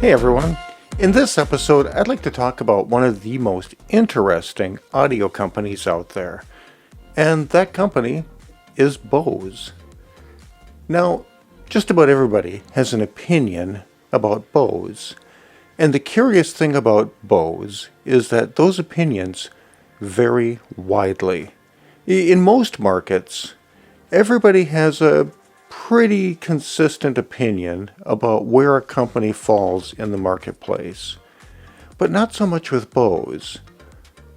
Hey everyone. In this episode, I'd like to talk about one of the most interesting audio companies out there. And that company is Bose. Now, just about everybody has an opinion about Bose. And the curious thing about Bose is that those opinions vary widely. In most markets, everybody has a pretty consistent opinion about where a company falls in the marketplace. But not so much with Bose.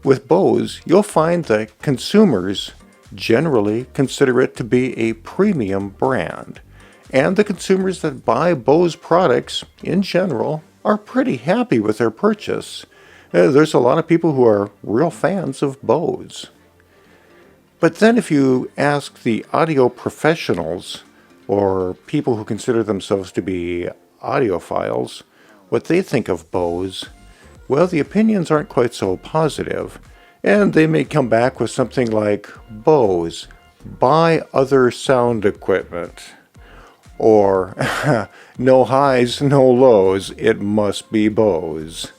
With Bose, you'll find that consumers generally consider it to be a premium brand. And the consumers that buy Bose products, in general, are pretty happy with their purchase. There's a lot of people who are real fans of Bose. But then if you ask the audio professionals, or people who consider themselves to be audiophiles, what they think of Bose, well, the opinions aren't quite so positive, and they may come back with something like, Bose, buy other sound equipment, or no highs, no lows, it must be Bose.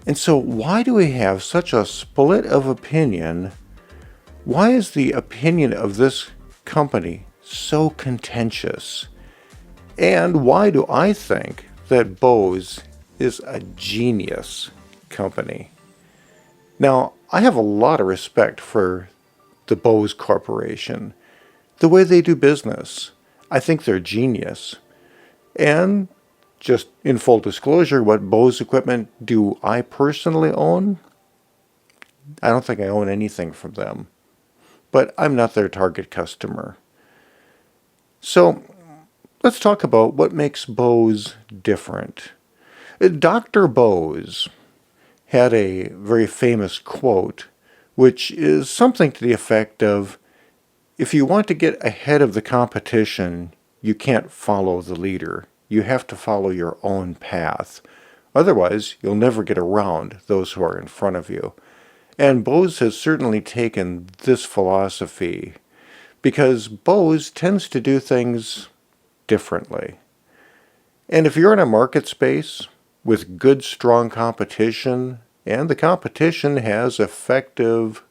And so why do we have such a split of opinion? Why is the opinion of this company so contentious? And why do I think that Bose is a genius company? Now, I have a lot of respect for the Bose Corporation, the way they do business. I think they're genius. And just in full disclosure, what Bose equipment do I personally own? I don't think I own anything from them. But I'm not their target customer. So let's talk about what makes Bose different. Dr. Bose had a very famous quote, which is something to the effect of, if you want to get ahead of the competition, you can't follow the leader. You have to follow your own path. Otherwise, you'll never get around those who are in front of you. And Bose has certainly taken this philosophy because Bose tends to do things differently. And if you're in a market space with good, strong competition, and the competition has effective,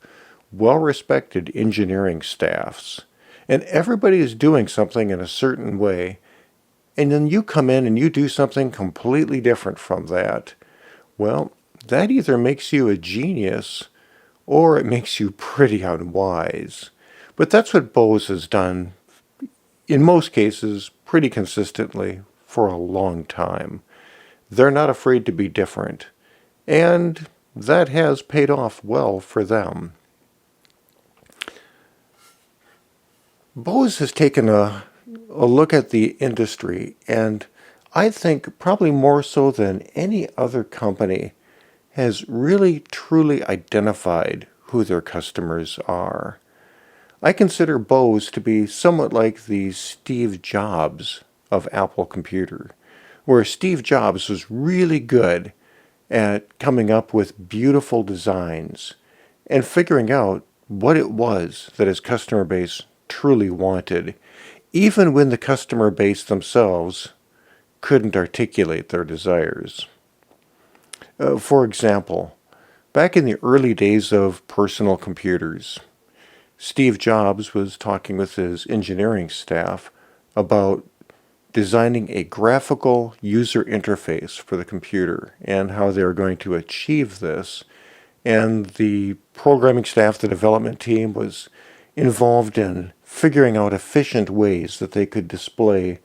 well-respected engineering staffs, and everybody is doing something in a certain way, and then you come in and you do something completely different from that, well, that either makes you a genius or it makes you pretty unwise. But that's what Bose has done, in most cases, pretty consistently for a long time. They're not afraid to be different, and that has paid off well for them. Bose has taken a look at the industry, and I think probably more so than any other company has really truly identified who their customers are. I consider Bose to be somewhat like the Steve Jobs of Apple Computer, where Steve Jobs was really good at coming up with beautiful designs and figuring out what it was that his customer base truly wanted, even when the customer base themselves couldn't articulate their desires. For example, back in the early days of personal computers, Steve Jobs was talking with his engineering staff about designing a graphical user interface for the computer and how they were going to achieve this. And the programming staff, the development team, was involved in figuring out efficient ways that they could display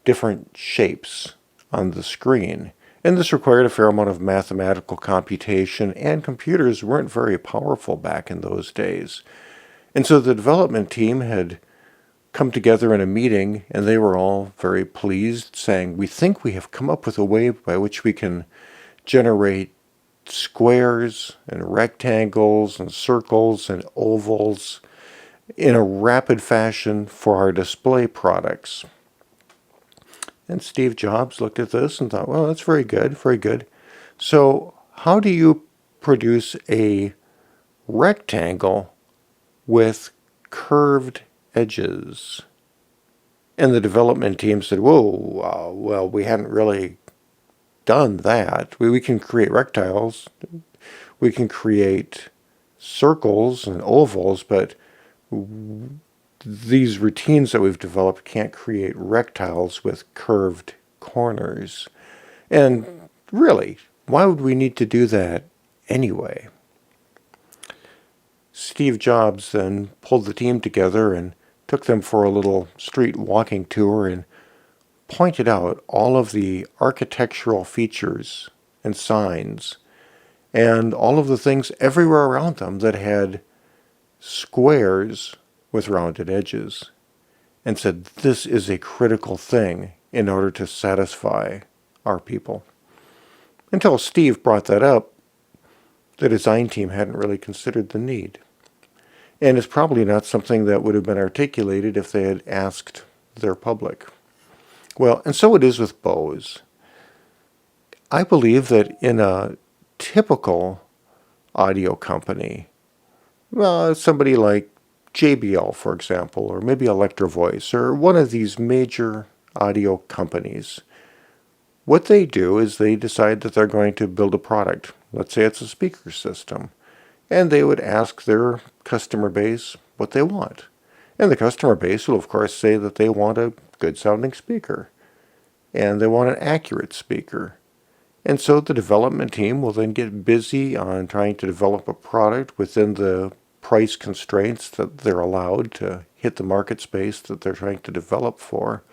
different shapes on the screen. And this required a fair amount of mathematical computation, and computers weren't very powerful back in those days. And so the development team had come together in a meeting, and they were all very pleased, saying, we think we have come up with a way by which we can generate squares and rectangles and circles and ovals in a rapid fashion for our display products. And Steve Jobs looked at this and thought, well, that's very good, very good. So how do you produce a rectangle with curved edges? And the development team said, whoa, well, we hadn't really done that. We can create rectangles, we can create circles and ovals, but these routines that we've developed can't create rectangles with curved corners. And really, why would we need to do that anyway? Steve Jobs then pulled the team together and took them for a little street walking tour and pointed out all of the architectural features and signs and all of the things everywhere around them that had squares with rounded edges, and said this is a critical thing in order to satisfy our people. Until Steve brought that up, the design team hadn't really considered the need. And it's probably not something that would have been articulated if they had asked their public. Well, and so it is with Bose. I believe that in a typical audio company, somebody like JBL, for example, or maybe Electro Voice, or one of these major audio companies, what they do is they decide that they're going to build a product. Let's say it's a speaker system. And they would ask their customer base what they want. And the customer base will, of course, say that they want a good-sounding speaker. And they want an accurate speaker. And so the development team will then get busy on trying to develop a product within the price constraints that they're allowed to hit the market space that they're trying to develop for.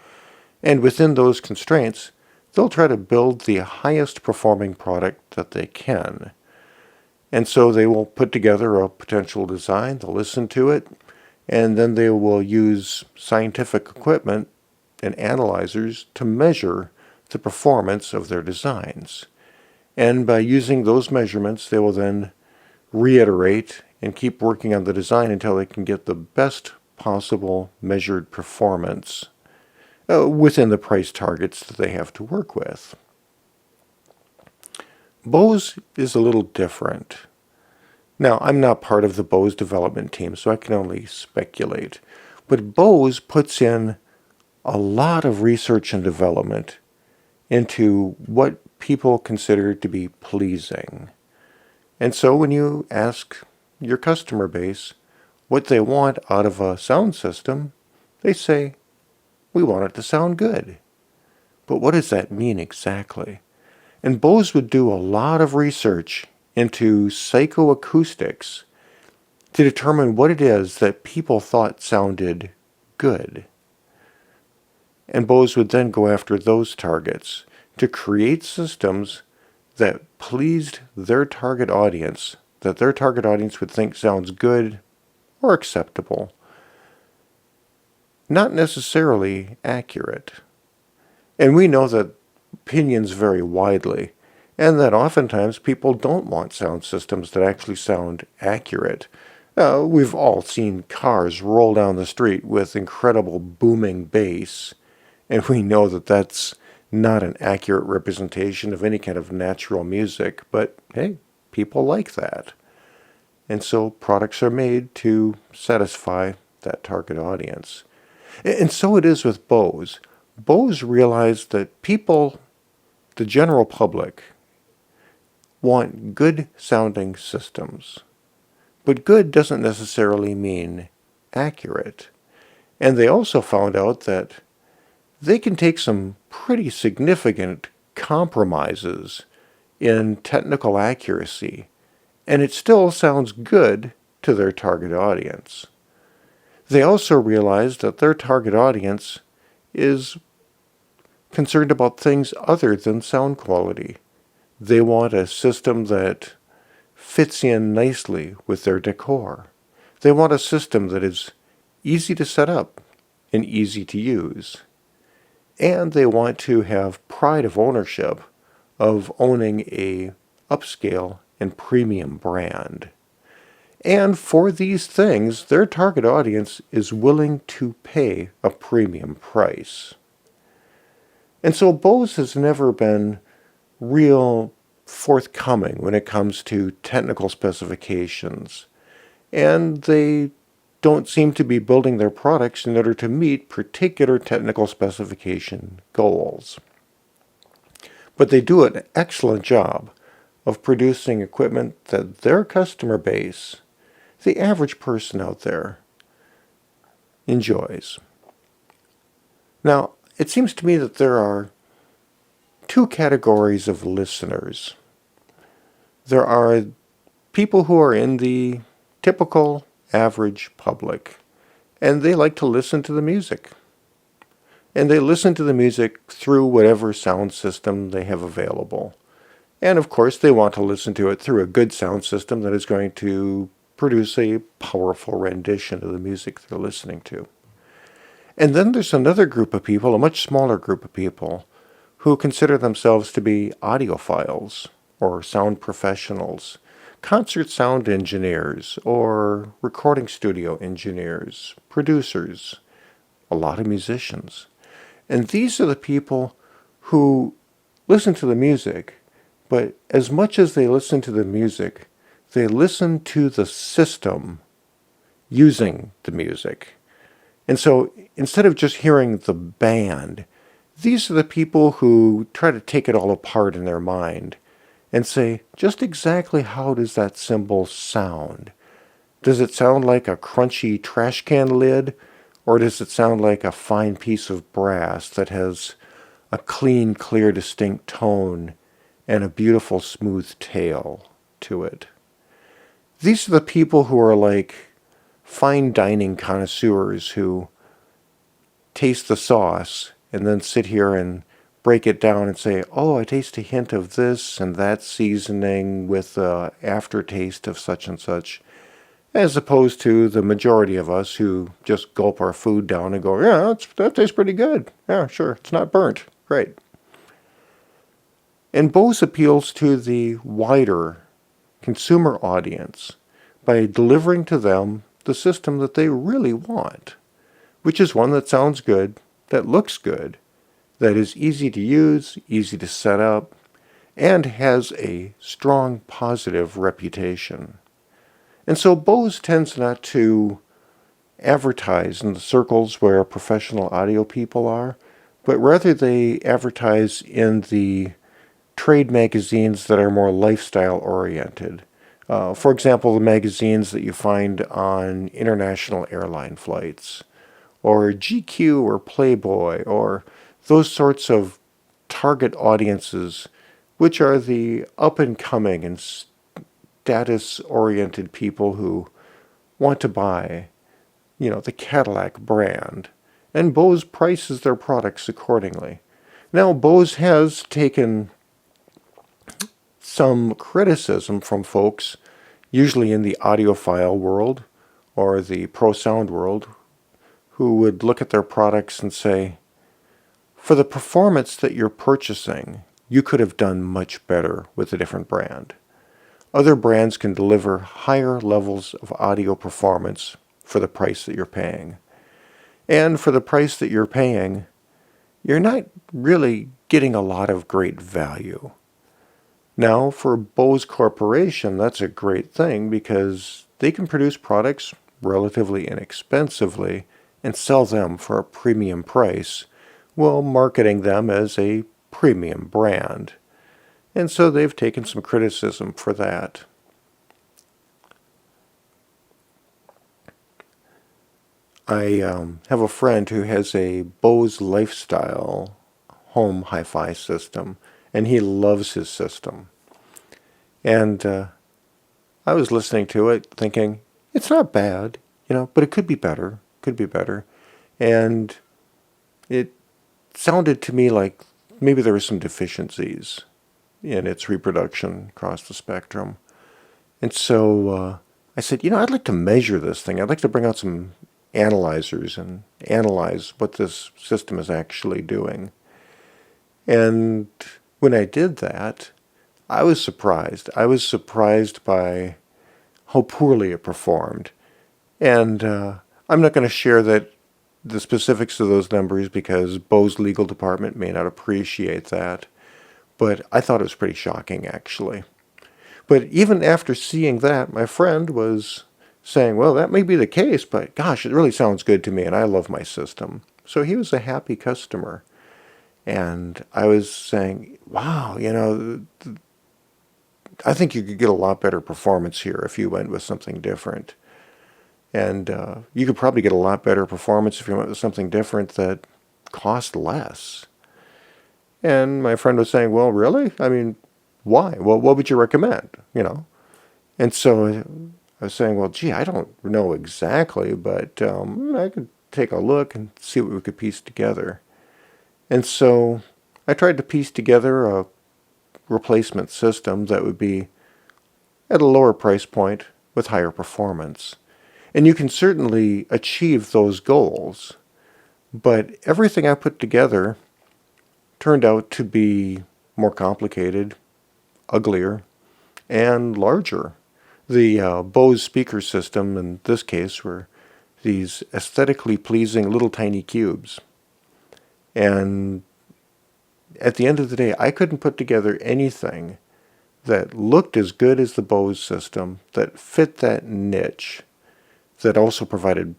And within those constraints, they'll try to build the highest performing product that they can. And so they will put together a potential design, they'll listen to it, and then they will use scientific equipment and analyzers to measure the performance of their designs. And by using those measurements, they will then reiterate and keep working on the design until they can get the best possible measured performance within the price targets that they have to work with. Bose is a little different. Now, I'm not part of the Bose development team, so I can only speculate. But Bose puts in a lot of research and development into what people consider to be pleasing. And so when you ask your customer base what they want out of a sound system, they say, we want it to sound good. But what does that mean exactly? And Bose would do a lot of research into psychoacoustics to determine what it is that people thought sounded good. And Bose would then go after those targets to create systems that pleased their target audience, that their target audience would think sounds good or acceptable. Not necessarily accurate. And we know that opinions vary widely, and that oftentimes people don't want sound systems that actually sound accurate. We've all seen cars roll down the street with incredible booming bass, and we know that that's not an accurate representation of any kind of natural music, but hey, people like that. And so products are made to satisfy that target audience. And so it is with Bose. Bose realized that people, the general public, want good sounding systems. But good doesn't necessarily mean accurate. And they also found out that they can take some pretty significant compromises in technical accuracy, and it still sounds good to their target audience. They also realized that their target audience is concerned about things other than sound quality. They want a system that fits in nicely with their decor. They want a system that is easy to set up and easy to use. And they want to have pride of ownership of owning a upscale and premium brand. And for these things, their target audience is willing to pay a premium price. And so Bose has never been real forthcoming when it comes to technical specifications. And they don't seem to be building their products in order to meet particular technical specification goals. but they do an excellent job of producing equipment that their customer base, the average person out there, enjoys. Now, it seems to me that there are two categories of listeners. There are people who are in the typical average public, and they like to listen to the music. And they listen to the music through whatever sound system they have available. And of course, they want to listen to it through a good sound system that is going to produce a powerful rendition of the music they're listening to. And then there's another group of people, a much smaller group of people, who consider themselves to be audiophiles or sound professionals, concert sound engineers or recording studio engineers, producers, a lot of musicians. And these are the people who listen to the music, but as much as they listen to the music, they listen to the system using the music. And so instead of just hearing the band, these are the people who try to take it all apart in their mind and say, just exactly how does that cymbal sound? Does it sound like a crunchy trash can lid? Or does it sound like a fine piece of brass that has a clean, clear, distinct tone and a beautiful, smooth tail to it? These are the people who are like fine dining connoisseurs who taste the sauce and then sit here and break it down and say, oh, I taste a hint of this and that seasoning with the aftertaste of such and such, as opposed to the majority of us who just gulp our food down and go, yeah, that tastes pretty good. Yeah, sure, it's not burnt. Great. And Bose appeals to the wider consumer audience by delivering to them the system that they really want, which is one that sounds good, that looks good, that is easy to use, easy to set up, and has a strong positive reputation. And so Bose tends not to advertise in the circles where professional audio people are, but rather they advertise in the trade magazines that are more lifestyle oriented. For example, the magazines that you find on international airline flights, or GQ or Playboy, or those sorts of target audiences, which are the up-and-coming and status-oriented people who want to buy, the Cadillac brand. And Bose prices their products accordingly. Now, Bose has taken some criticism from folks, usually in the audiophile world or the pro sound world, who would look at their products and say, for the performance that you're purchasing, you could have done much better with a different brand. Other brands can deliver higher levels of audio performance for the price that you're paying. And for the price that you're paying, you're not really getting a lot of great value. Now, for Bose Corporation, that's a great thing because they can produce products relatively inexpensively and sell them for a premium price while marketing them as a premium brand. And so they've taken some criticism for that. I have a friend who has a Bose Lifestyle home hi-fi system, and he loves his system. And I was listening to it thinking, it's not bad, but it could be better, And it sounded to me like maybe there were some deficiencies in its reproduction across the spectrum. And so I said, I'd like to measure this thing. I'd like to bring out some analyzers and analyze what this system is actually doing. And when I did that, I was surprised. I was surprised by how poorly it performed. And I'm not going to share the specifics of those numbers because Bose legal department may not appreciate that. But I thought it was pretty shocking, actually. But even after seeing that, my friend was saying, well, that may be the case, but gosh, it really sounds good to me, and I love my system. So he was a happy customer. And I was saying, wow, I think you could get a lot better performance here if you went with something different. And you could probably get a lot better performance if you went with something different that cost less. And my friend was saying, well, really? I mean, why? Well, what would you recommend? And so I was saying, well, gee, I don't know exactly, but I could take a look and see what we could piece together. And so I tried to piece together a replacement system that would be at a lower price point with higher performance. And you can certainly achieve those goals, but everything I put together turned out to be more complicated, uglier, and larger. The Bose speaker system in this case were these aesthetically pleasing little tiny cubes. And at the end of the day, I couldn't put together anything that looked as good as the Bose system, that fit that niche, that also provided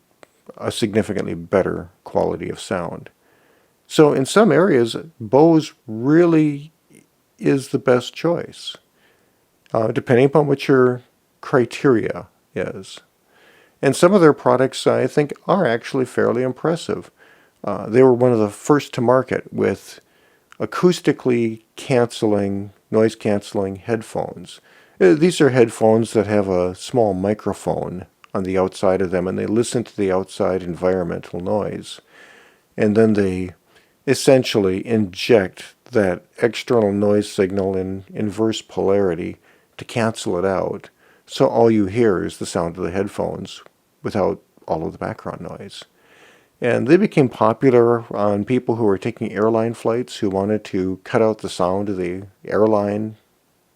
a significantly better quality of sound. So in some areas, Bose really is the best choice, depending upon what your criteria is. And some of their products, I think, are actually fairly impressive. They were one of the first to market with acoustically noise canceling headphones. These are headphones that have a small microphone on the outside of them, and they listen to the outside environmental noise. And then they essentially inject that external noise signal in inverse polarity to cancel it out. So all you hear is the sound of the headphones without all of the background noise. And they became popular on people who were taking airline flights who wanted to cut out the sound of the airline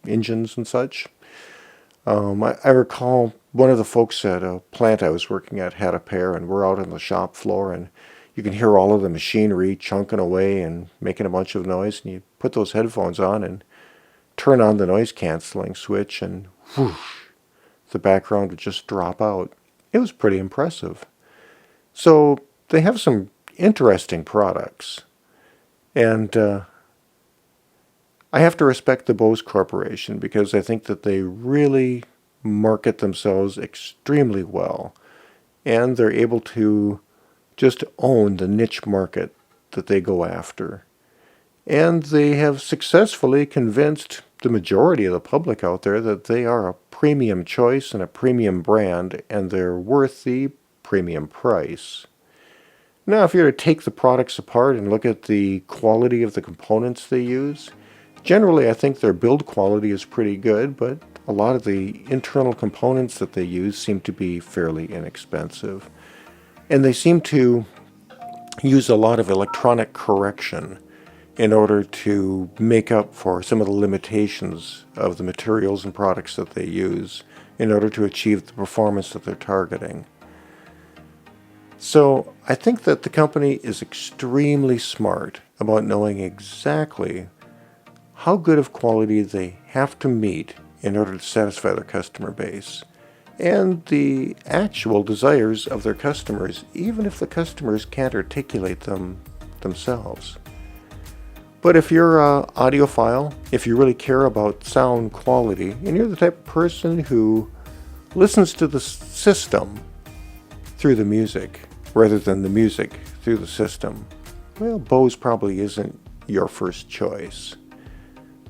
engines and such. I recall one of the folks at a plant I was working at had a pair, and we're out on the shop floor, and you can hear all of the machinery chunking away and making a bunch of noise, and you put those headphones on and turn on the noise canceling switch, and whoosh, the background would just drop out. It was pretty impressive. So they have some interesting products, and I have to respect the Bose Corporation because I think that they really market themselves extremely well, and they're able to just own the niche market that they go after. And they have successfully convinced the majority of the public out there that they are a premium choice and a premium brand, and they're worth the premium price. Now, if you were to take the products apart and look at the quality of the components they use, generally I think their build quality is pretty good, but a lot of the internal components that they use seem to be fairly inexpensive. And they seem to use a lot of electronic correction in order to make up for some of the limitations of the materials and products that they use in order to achieve the performance that they're targeting. So I think that the company is extremely smart about knowing exactly how good of quality they have to meet in order to satisfy their customer base and the actual desires of their customers, even if the customers can't articulate them themselves. But if you're an audiophile, if you really care about sound quality, and you're the type of person who listens to the system through the music rather than the music through the system, well, Bose probably isn't your first choice.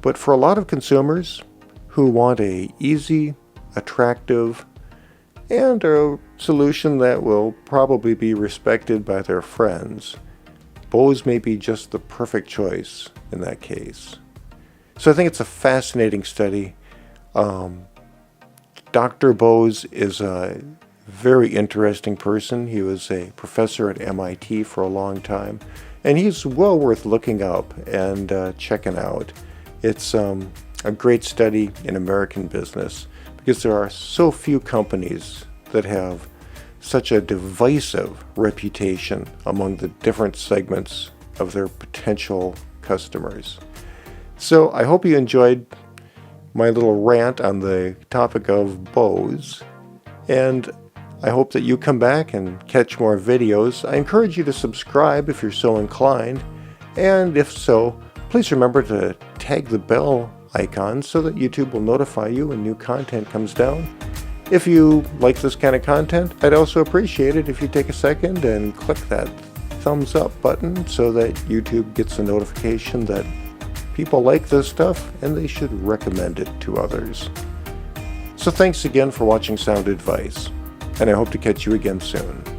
But for a lot of consumers who want a easy, attractive, and a solution that will probably be respected by their friends, Bose may be just the perfect choice in that case. So I think it's a fascinating study. Dr. Bose is a very interesting person. He was a professor at MIT for a long time, and he's well worth looking up and checking out. It's a great study in American business because there are so few companies that have such a divisive reputation among the different segments of their potential customers. So I hope you enjoyed my little rant on the topic of Bose, and I hope that you come back and catch more videos. I encourage you to subscribe if you're so inclined, And if so, please remember to tag the bell icon so that YouTube will notify you when new content comes down. If you like this kind of content, I'd also appreciate it if you take a second and click that thumbs up button so that YouTube gets a notification that people like this stuff and they should recommend it to others. So thanks again for watching Sound Advice, and I hope to catch you again soon.